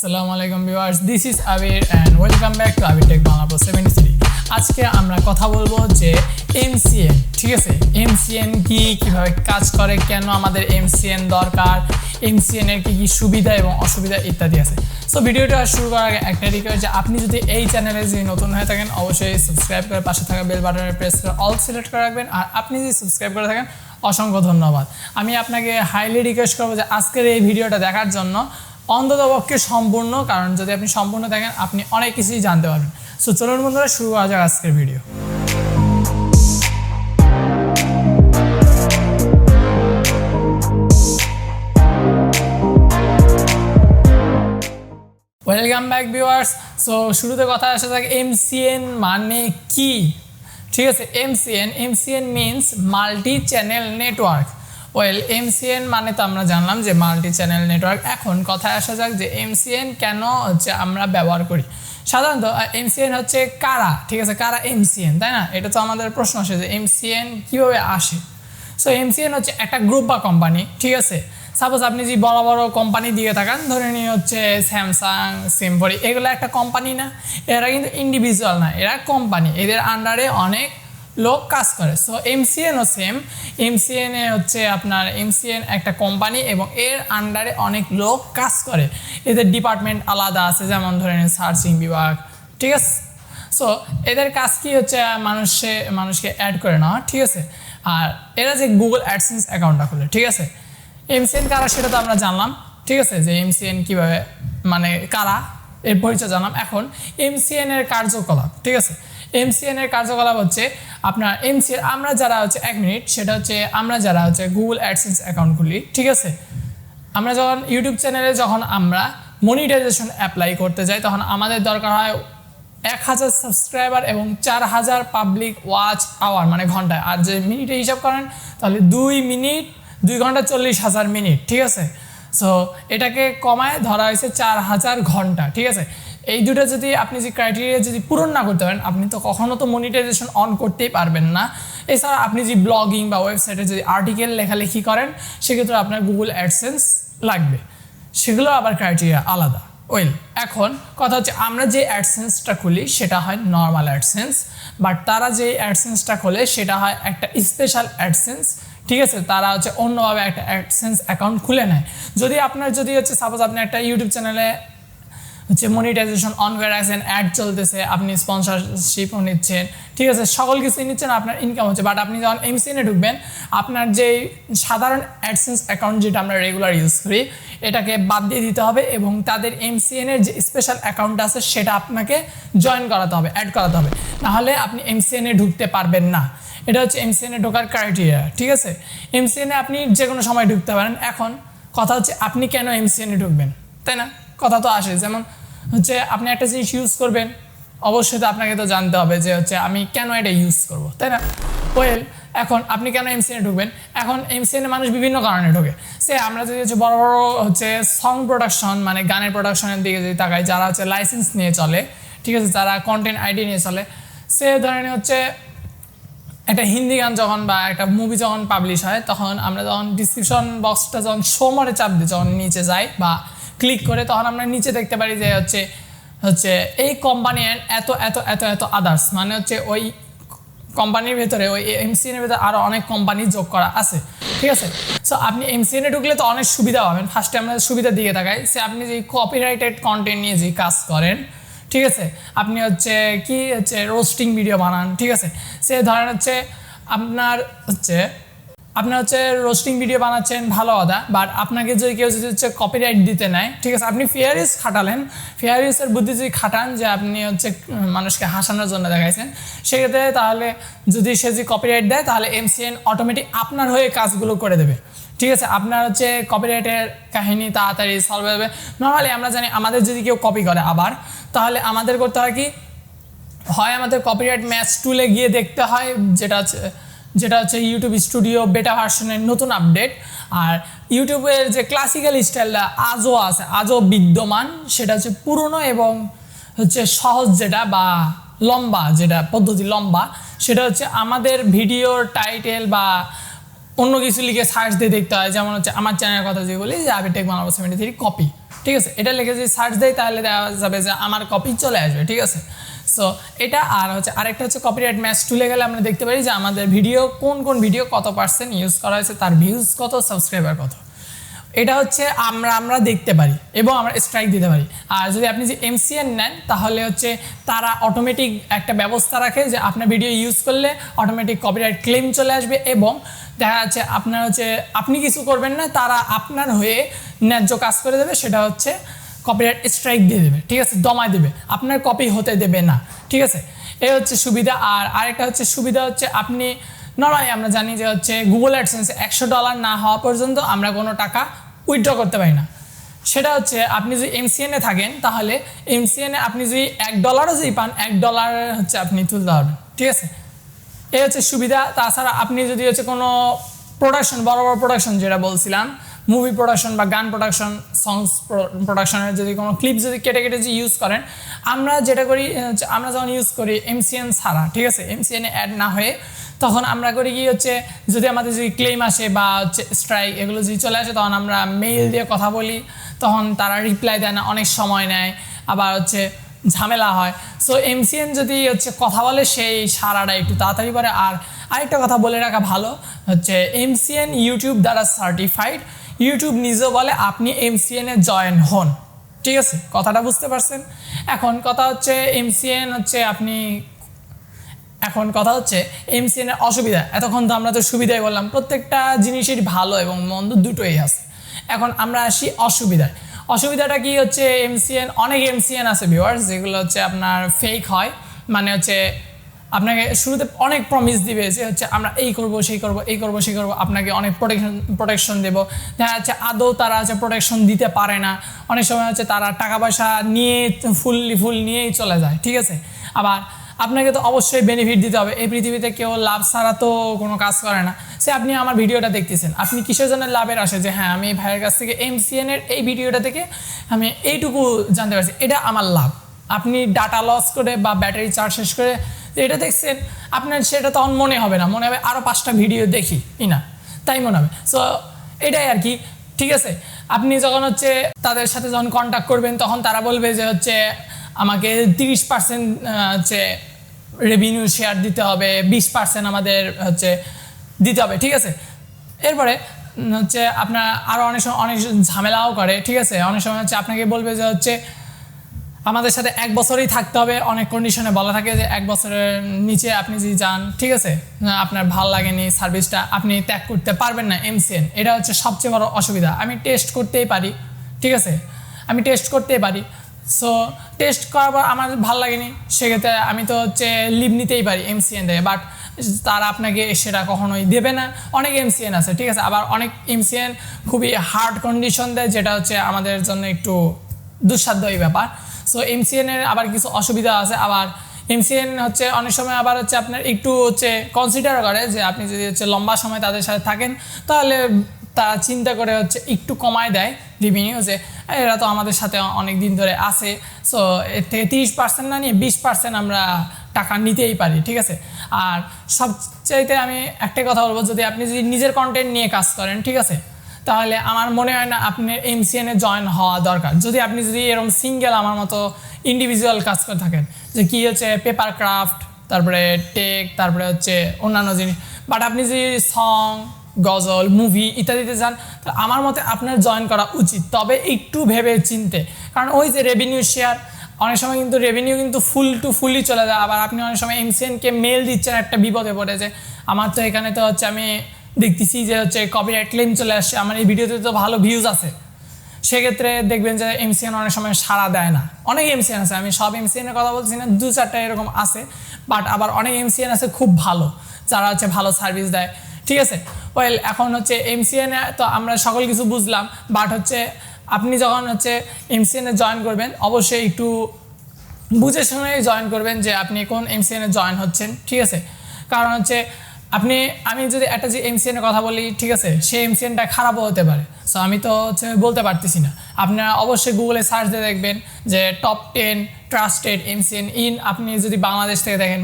Assalamualaikum viewers, this is Abir and welcome back to Abir Tech Bangla Pro73. আজকে আমরা কথা বলবো যে MCN, ঠিক আছে? MCN কিভাবে কাজ করে, কেন আমাদের MCN দরকার, MCN এর কি সুবিধা এবং অসুবিধা ইত্যাদি আছে। সো ভিডিওটা শুরু করার আগে একটা রিকোয়েস্ট যে আপনি যদি এই চ্যানেলে যদি নতুন হয়ে থাকেন অবশ্যই সাবস্ক্রাইব করে পাশে থাকা বেল বাটনে প্রেস করে অল সিলেক্ট করে রাখবেন, আর আপনি যদি সাবস্ক্রাইব করে থাকেন অসংখ্য ধন্যবাদ। আমি আপনাকে হাইলি রিকোয়েস্ট করবো যে আজকের এই ভিডিওটা দেখার জন্য অন্ততপক্ষে সম্পূর্ণ, কারণ যদি আপনি সম্পূর্ণ দেখেন আপনি অনেক কিছুই জানতে পারবেন। সো চলুন বন্ধুরা শুরু করা যাক আজকের video. Welcome back viewers. So শুরুতে কথা আসা যাক MCN মানে কি, ঠিক আছে? MCN means multi channel network. MCN মানে তো আমরা জানলাম যে মাল্টি চ্যানেল নেটওয়ার্ক। এখন কথায় আসা যাক যে MCN কেন হচ্ছে আমরা ব্যবহার করি। সাধারণত MCN হচ্ছে কারা, ঠিক আছে? কারা MCN, তাই না? এটা তো আমাদের প্রশ্ন আসে যে MCN কীভাবে আসে। সো MCN হচ্ছে একটা গ্রুপ বা কোম্পানি, ঠিক আছে? সাপোজ আপনি যে বড় বড় কোম্পানি দিয়ে থাকেন, ধরে নিয়ে হচ্ছে স্যামসাং, সিম্ফনি, এগুলো একটা কোম্পানি না? এরা কিন্তু ইন্ডিভিজুয়াল না, এরা কোম্পানি, এদের আন্ডারে অনেক লোক কাজ করে। So MCNও same. MCN হচ্ছে আপনার MCN একটা কোম্পানি এবং এর আন্ডারে অনেক লোক কাজ করে। এদের ডিপার্টমেন্ট আলাদা আছে, যেমন ধরে নিন সার্চিং বিভাগ, ঠিক আছে? সো এদের কাজ কি হচ্ছে মানুষকে অ্যাড করে নেওয়া, ঠিক আছে? আর এরা যে গুগল অ্যাডসেন্স অ্যাকাউন্টটা খুলে, ঠিক আছে? MCN কারা সেটা তো আমরা জানলাম, ঠিক আছে? যে MCN কীভাবে মানে কারা এর পরিচয় জানলাম। এখন MCN এর কার্যকলাপ, ঠিক আছে? MCN এর কার্যকলাপ হচ্ছে আপনার MCN আমরা যারা হচ্ছে সেটা হচ্ছে আমরা যারা হচ্ছে গুগল অ্যাডসেন্স অ্যাকাউন্ট খুলি, ঠিক আছে? আমরা যখন ইউটিউব চ্যানেলে যখন আমরা মনিটাইজেশন অ্যাপ্লাই করতে যাই তখন আমাদের দরকার হয় 1000 সাবস্ক্রাইবার এবং 4000 পাবলিক ওয়াচ আওয়ার মানে ঘন্টায়। আর যে মিনিটে হিসাব করেন তাহলে 2 ঘন্টা 40,000 মিনিট, ঠিক আছে? সো এটাকে কমায় ধরা হয়েছে 4000 ঘন্টা, ঠিক আছে? এই দুটো যদি আপনি যে ক্রাইটেরিয়া যদি পূরণ না করতে পারেন আপনি তো কখনো তো মনিটাইজেশন অন করতেই পারবেন না। এছাড়া আপনি যদি ব্লগিং বা ওয়েবসাইটে যদি আর্টিকেল লেখালেখি করেন সেক্ষেত্রে আপনার গুগল অ্যাডসেন্স লাগবে, সেগুলো আবার ক্রাইটেরিয়া আলাদা। এখন কথা হচ্ছে আমরা যে অ্যাডসেন্সটা খুলি সেটা হয় নর্মাল অ্যাডসেন্স, বাট তারা যে অ্যাডসেন্সটা খোলে সেটা হয় একটা স্পেশাল অ্যাডসেন্স, ঠিক আছে? তারা হচ্ছে অন্যভাবে একটা অ্যাডসেন্স অ্যাকাউন্ট খুলে নেয়। যদি হচ্ছে সাপোজ আপনি একটা ইউটিউব চ্যানেলে হচ্ছে মনিটাইজেশন অন করে রাখছেন, অ্যাড চলতেছে, আপনি স্পন্সরশিপও নিচ্ছেন, ঠিক আছে? সকল কিছুই নিচ্ছেন, আপনার ইনকাম হচ্ছে। বাট আপনি যখন MCN-এ ঢুকবেন আপনার যে সাধারণ অ্যাডসেন্স অ্যাকাউন্ট যেটা আমরা রেগুলার ইউজ করি এটাকে বাদ দিয়ে দিতে হবে এবং তাদের MCN-এর যে স্পেশাল অ্যাকাউন্ট আছে সেটা আপনাকে জয়েন করাতে হবে, অ্যাড করাতে হবে, নাহলে আপনি MCN-এ ঢুকতে পারবেন না। এটা হচ্ছে MCN-এ ঢোকার ক্রাইটেরিয়া, ঠিক আছে? MCN-এ আপনি যে কোনো সময় ঢুকতে পারেন। এখন কথা হচ্ছে আপনি কেন MCN-এ ঢুকবেন, তাই না? কথা তো আসে, যেমন হচ্ছে আপনি একটা জিনিস ইউজ করবেন, অবশ্যই তো আপনাকে তো জানতে হবে যে হচ্ছে আমি কেন এটা ইউজ করব, তাই না? এখন আপনি কেন MCN-এ ঢুকবেন? এখন MCN-এ মানুষ বিভিন্ন কারণে ঢোকে। আমরা যদি হচ্ছে বড় বড় হচ্ছে সং প্রোডাকশন মানে গানের প্রোডাকশনের দিকে যদি তাকাই, যারা হচ্ছে লাইসেন্স নিয়ে চলে, ঠিক আছে? যারা কন্টেন্ট আইডি নিয়ে চলে, ধরেন হচ্ছে একটা হিন্দি গান যখন বা একটা মুভি যখন পাবলিশ হয় তখন আমরা যখন ডিসক্রিপশন বক্সটা যখন সোমরে চাপ দিই, যখন নিচে যাই বা ক্লিক করে তখন আমরা নিচে দেখতে পারি যে হচ্ছে এই কোম্পানির এত এত এত এত আদার্স, মানে হচ্ছে ওই কোম্পানির ভেতরে ওই MCN-এর ভেতরে আরও অনেক কোম্পানি যোগ করা আছে, ঠিক আছে? সো আপনি MCN-এ ঢুকলে তো অনেক সুবিধা পাবেন। ফার্স্টে আমরা সুবিধার দিকে তাকাই, আপনি যে কপিরাইটেড কন্টেন্ট নিয়ে যে কাজ করেন, ঠিক আছে? আপনি হচ্ছে রোস্টিং ভিডিও বানান, ঠিক আছে? ধরেন হচ্ছে আপনার হচ্ছে রোস্টিং ভিডিও বানাচ্ছেন, ভালো কথা, বাট আপনাকে যদি কেউ হচ্ছে কপিরাইট দিতে নেয়, ঠিক আছে? আপনি ফেয়ার ইউজ খাটালেন, ফেয়ার ইউজের বুদ্ধি যদি খাটান যে আপনি হচ্ছে মানুষকে হাসানোর জন্য দেখাইছেন, সেক্ষেত্রে তাহলে যদি সে যদি কপিরাইট দেয় তাহলে MCN অটোমেটিক আপনার হয়ে কাজগুলো করে দেবে, ঠিক আছে? আপনার হচ্ছে কপিরাইটের কাহিনী তাড়াতাড়ি সলভ হবে। নর্মালি আমরা জানি আমাদের যদি কেউ কপি করে আবার, তাহলে আমাদের করতে হয় কি, হয় আমাদের কপিরাইট ম্যাচ টুলে গিয়ে দেখতে হয়, যেটা হচ্ছে ইউটিউব স্টুডিও বেটা ভার্সনের নতুন আপডেট। আর ইউটিউবের যে ক্লাসিক্যাল স্টাইলটা আজও বিদ্যমান, সেটা হচ্ছে পুরনো এবং হচ্ছে সহজ যেটা বা লম্বা যেটা পদ্ধতি, সেটা হচ্ছে আমাদের ভিডিওর টাইটেল বা অন্য কিছু লিখে সার্চ দিয়ে দেখতে হয়, যেমন হচ্ছে আমার চ্যানেলের কথা যদি বলি যে আবির টেক বাংলা 73 কপি, ঠিক আছে, এটা লিখে যদি সার্চ দেয় তাহলে দেখা যাবে যে আমার কপি চলে আসবে, ঠিক আছে। সো এটা আর হচ্ছে আরেকটা হচ্ছে কপিরাইট ম্যাচ টুলে গেলে আমরা দেখতে পারি যে আমাদের ভিডিও কোন ভিডিও কত পার্সেন্ট ইউজ করা হয়েছে, তার ভিউজ কত, সাবস্ক্রাইবার কত, এটা হচ্ছে আমরা দেখতে পারি এবং আমরা স্ট্রাইক দিতে পারি। আর যদি আপনি যে MCN নেন তাহলে হচ্ছে তারা অটোমেটিক একটা ব্যবস্থা রাখে যে আপনার ভিডিও ইউজ করলে অটোমেটিক কপিরাইট ক্লেম চলে আসবে এবং দেখা যাচ্ছে আপনার হচ্ছে আপনি কিছু করবেন না, তারা আপনার হয়ে ন্যায্য কাজ করে দেবে, সেটা হচ্ছে কপিরাইট স্ট্রাইক দিয়ে দেবে, ঠিক আছে, দমায় দেবে, আপনার কপি হতে দেবে না, ঠিক আছে। এই হচ্ছে সুবিধা। আর আরেকটা হচ্ছে সুবিধা হচ্ছে আপনি নর্মালি আমরা জানি যে হচ্ছে গুগল অ্যাডসেন্সে $100 না হওয়া পর্যন্ত আমরা কোনো টাকা উইথড্র করতে পারি না। সেটা হচ্ছে আপনি যদি MCN এ থাকেন তাহলে MCN এ আপনি যদি $1 যদি পান, $1 হচ্ছে আপনি তুলতে পারবেন, ঠিক আছে। এই হচ্ছে সুবিধা। তাছাড়া আপনি যদি হচ্ছে কোনো প্রোডাকশন, বড় প্রোডাকশন যেটা বলছিলাম, মুভি প্রোডাকশন বা গান প্রোডাকশন, সংস প্রোডাকশনের যদি কোনো ক্লিপ যদি কেটে যে ইউজ করেন, আমরা যেটা করি আমরা যখন ইউজ করি MCN ছাড়া, ঠিক আছে, MCN এ অ্যাড না হয়ে, তখন আমরা করি কি হচ্ছে যদি আমাদের যদি ক্লেম আসে বা হচ্ছে স্ট্রাইক এগুলো যদি চলে আসে, তখন আমরা মেইল দিয়ে কথা বলি, তখন তারা রিপ্লাই দেয় না, অনেক সময় নেয়, আবার হচ্ছে ঝামেলা হয়। সো MCN যদি হচ্ছে কথা বলে সেই সারাটা একটু তাড়াতাড়ি পড়ে। আর আরেকটা কথা বলে রাখা ভালো হচ্ছে MCN ইউটিউব দ্বারা সার্টিফাইড, ইউটিউব নিজেও বলে আপনি MCN এ জয়েন হন, ঠিক আছে, কথাটা বুঝতে পারছেন। এখন কথা হচ্ছে MCN এর অসুবিধা। এতক্ষণ তো আমরা তো সুবিধাই বললাম, প্রত্যেকটা জিনিসের ভালো এবং মন্দ দুটোই আছে। এখন আমরা আসি অসুবিধায়। অসুবিধাটা কি হচ্ছে অনেক MCN আছে ভিউয়ার্স যেগুলো হচ্ছে আপনার ফেক হয়, মানে হচ্ছে আপনাকে শুরুতে অনেক প্রমিস দিবে যে হচ্ছে আমরা এই করব সেই করব আপনাকে অনেক প্রোটেকশন দেবো, দেখা যাচ্ছে আদৌ তারা হচ্ছে প্রোটেকশন দিতে পারে না, অনেক সময় হচ্ছে তারা টাকা পয়সা নিয়ে ফুল নিয়েই চলে যায়, ঠিক আছে। আবার আপনাকে তো অবশ্যই বেনিফিট দিতে হবে, এই পৃথিবীতে কেউ লাভ ছাড়া তো কোনো কাজ করে না। সে আপনি আমার ভিডিওটা দেখতেছেন, আপনি কিসের জন্য লাভের আসে যে হ্যাঁ আমি ভাইয়ের কাছ থেকে MCN এর এই ভিডিওটা থেকে আমি এইটুকু জানতে পারছি, এটা আমার লাভ। আপনি ডাটা লস করে বা ব্যাটারি চার্জ শেষ করে এটা দেখছেন, আপনার সেটা তখন মনে হবে না, মনে হবে আরও 5টা ভিডিও দেখি না, তাই মনে হবে। সো এটাই আর কি, ঠিক আছে। আপনি যখন হচ্ছে তাদের সাথে যখন কন্ট্যাক্ট করবেন তখন তারা বলবে যে হচ্ছে আমাকে 30% হচ্ছে রেভিনিউ শেয়ার দিতে হবে, 20% আমাদের হচ্ছে দিতে হবে, ঠিক আছে। এরপরে হচ্ছে আপনার আরও অনেক ঝামেলাও করে, ঠিক আছে। অনেক সময় হচ্ছে আপনাকে বলবে যে হচ্ছে আমাদের সাথে 1 বছরই থাকতে হবে, অনেক কন্ডিশনে বলা থাকে যে 1 বছরের নিচে আপনি যদি যান, ঠিক আছে, আপনার ভালো লাগেনি সার্ভিসটা, আপনি ত্যাগ করতে পারবেন না MCN। এটা হচ্ছে সবচেয়ে বড় অসুবিধা। আমি টেস্ট করতেই পারি, ঠিক আছে, সো টেস্ট করার পর আমার ভালো লাগেনি, সেক্ষেত্রে আমি তো হচ্ছে লিভ নিতেই পারি MCN থেকে, বাট তারা আপনাকে সেটা কখনোই দেবে না। অনেক MCN আছে, ঠিক আছে, আবার অনেক MCN খুবই হার্ড কন্ডিশন দেয়, যেটা হচ্ছে আমাদের জন্য একটু দুঃসাধ্যই ব্যাপার। সো MCN এর আবার কিছু অসুবিধা আছে। আবার MCN হচ্ছে অনেক সময় আবার হচ্ছে আপনার একটু হচ্ছে কনসিডার করে যে আপনি যদি হচ্ছে লম্বা সময় তাদের সাথে থাকেন তাহলে তারা চিন্তা করে হচ্ছে একটু কমায় দেয় রেভিনিউ, যে এরা তো আমাদের সাথে অনেক দিন ধরে আছে, সো এর থেকে 30% না নিয়ে 20% আমরা টাকা নিতেই পারি, ঠিক আছে। আর সবচাইতে আমি একটা কথা বলবো, যদি আপনি নিজের কন্টেন্ট নিয়ে কাজ করেন, ঠিক আছে, তাহলে আমার মনে হয় না আপনার MCN এ জয়েন হওয়া দরকার। যদি এরকম সিঙ্গেল আমার মতো ইন্ডিভিজুয়াল কাজ করে থাকেন, যে কি হচ্ছে পেপার ক্রাফট, তারপরে টেক, তারপরে হচ্ছে অন্যান্য জিনিস, বাট আপনি যদি সং, গজল, মুভি ইত্যাদিতে যান, তো আমার মতে আপনার জয়েন করা উচিত, তবে একটু ভেবে চিনতে। কারণ ওই যে রেভিনিউ শেয়ার, অনেক সময় কিন্তু রেভিনিউ কিন্তু ফুলি চলে যায়। আবার আপনি অনেক সময় MCNকে মেল দিচ্ছেন একটা বিপদে পড়ে, যে আমার তো এখানে তো হচ্ছে আমি দেখতেছি যে হচ্ছে কপিরাইট ক্লেম চলে আসছে, আমার এই ভিডিওতে তো ভালো ভিউজ আছে, সেক্ষেত্রে দেখবেন যে MCN অনেক সময় সাড়া দেয় না। অনেক MCN আছে, আমি সব MCN এর কথা বলছি না, 2-4টা এরকম আছে, বাট আবার অনেক MCN আছে খুব ভালো, যারা হচ্ছে ভালো সার্ভিস দেয়, ঠিক আছে। ওয়েল, এখন হচ্ছে MCN এ তো আমরা সকল কিছু বুঝলাম, বাট হচ্ছে আপনি যখন হচ্ছে MCN এ জয়েন করবেন অবশ্যই একটু বুঝে শুনে জয়েন করবেন যে আপনি কোন MCN এ জয়েন হচ্ছেন, ঠিক আছে। কারণ হচ্ছে আমি যদি একটা যে MCN এর কথা বলি, ঠিক আছে, সেই MCNটা খারাপও হতে পারে, সো আমি তো হচ্ছে বলতে পারতেছি না। আপনারা অবশ্যই গুগলে সার্চ দিয়ে দেখবেন যে টপ 10 ট্রাস্টেড MCN ইন, আপনি যদি বাংলাদেশ থেকে দেখেন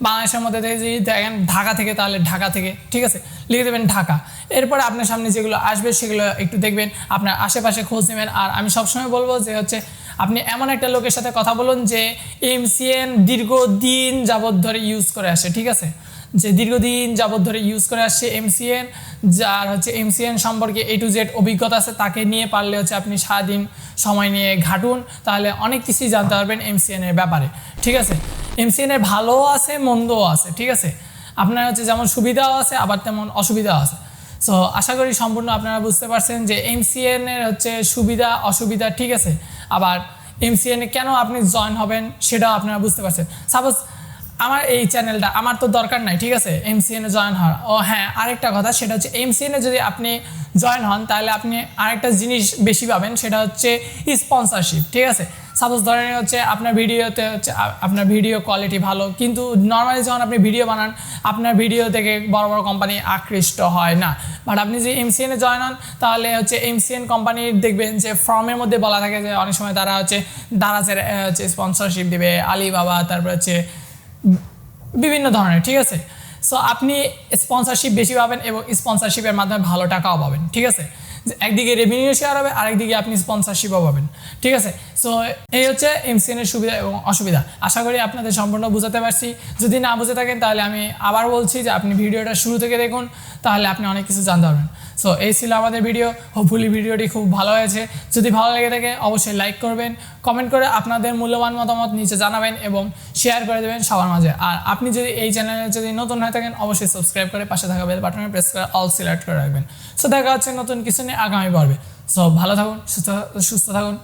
বাংলাদেশের মধ্যে থেকে যদি দেখেন ঢাকা থেকে, তাহলে ঢাকা থেকে, ঠিক আছে, লিখে দেবেন ঢাকা। এরপরে আপনার সামনে যেগুলো আসবে সেগুলো একটু দেখবেন, আপনার আশেপাশে খোঁজ নেবেন। আর আমি সবসময় বলবো যে হচ্ছে আপনি এমন একটা লোকের সাথে কথা বলুন যে MCN দীর্ঘদিন যাবত ধরে ইউজ করে আসে, ঠিক আছে, যে দীর্ঘদিন যাবত ধরে ইউজ করে আসছে MCN, যার হচ্ছে MCN সম্পর্কে A to Z অভিজ্ঞতা আছে, তাকে নিয়ে পারলে হচ্ছে আপনি সারাদিন সময় নিয়ে ঘাটুন, তাহলে অনেক কিছুই জানতে পারবেন MCN এর ব্যাপারে, ঠিক আছে। MCN এর ভালোও আছে মন্দও আছে, ঠিক আছে, আপনার হচ্ছে যেমন সুবিধাও আছে আবার তেমন অসুবিধাও আছে। সো আশা করি সম্পূর্ণ আপনারা বুঝতে পারছেন যে MCN এর হচ্ছে সুবিধা অসুবিধা, ঠিক আছে, আবার MCN এ কেন আপনি জয়েন হবেন সেটাও আপনারা বুঝতে পারছেন। সাপোজ আমার এই চ্যানেলটা আমার তো দরকার নাই, ঠিক আছে, MCN এ জয়েন হওয়ার। ও হ্যাঁ, আরেকটা কথা, সেটা হচ্ছে MCN এ যদি আপনি জয়েন হন তাহলে আপনি আরেকটা জিনিস বেশি পাবেন, সেটা হচ্ছে স্পন্সরশিপ, ঠিক আছে। সাপোজ ধরেন হচ্ছে আপনার ভিডিওতে হচ্ছে আপনার ভিডিও কোয়ালিটি ভালো, কিন্তু নর্মালি যখন আপনি ভিডিও বানান আপনার ভিডিও থেকে বড় বড় কোম্পানি আকৃষ্ট হয় না, বাট আপনি যদি MCN এ জয়েন হন তাহলে হচ্ছে MCN কোম্পানির দেখবেন যে ফর্মের মধ্যে বলা থাকে যে অনেক সময় তারা হচ্ছে দারাজের হচ্ছে স্পন্সরশিপ দেবে, আলিবাবা, তারপর হচ্ছে বিভিন্ন ধরনের, ঠিক আছে। সো আপনি স্পন্সরশিপ বেশি পাবেন এবং স্পন্সরশিপের মাধ্যমে ভালো টাকাও পাবেন, ঠিক আছে, একদিকে রেভিনিউ শেয়ার হবে, আরেকদিকে আপনি স্পন্সরশিপও পাবেন, ঠিক আছে। সো এই হচ্ছে MCN এর সুবিধা এবং অসুবিধা। আশা করি আপনাদের সম্পূর্ণ বুঝাতে পারছি। যদি না বুঝে থাকেন তাহলে আমি আবার বলছি যে আপনি ভিডিওটা শুরু থেকে দেখুন, তাহলে আপনি অনেক কিছু জানতে পারবেন। সো এই ছিল আমাদের ভিডিও, হোপফুলি ভিডিওটি খুব ভালো হয়েছে। যদি ভালো লেগে থাকে অবশ্যই লাইক করবেন, কমেন্ট করে আপনাদের মূল্যবান মতামত নিচে জানাবেন এবং শেয়ার করে দেবেন সবার মাঝে। আর আপনি যদি এই চ্যানেলে যদি নতুন হয়ে থাকেন অবশ্যই সাবস্ক্রাইব করে পাশে থাকা বেল বাটনে প্রেস করে অল সিলেক্ট করে রাখবেন। সো দেখা হচ্ছে নতুন কিছু নিয়ে আগামী পর্বে। সো ভালো থাকুন, সুস্থ থাকুন।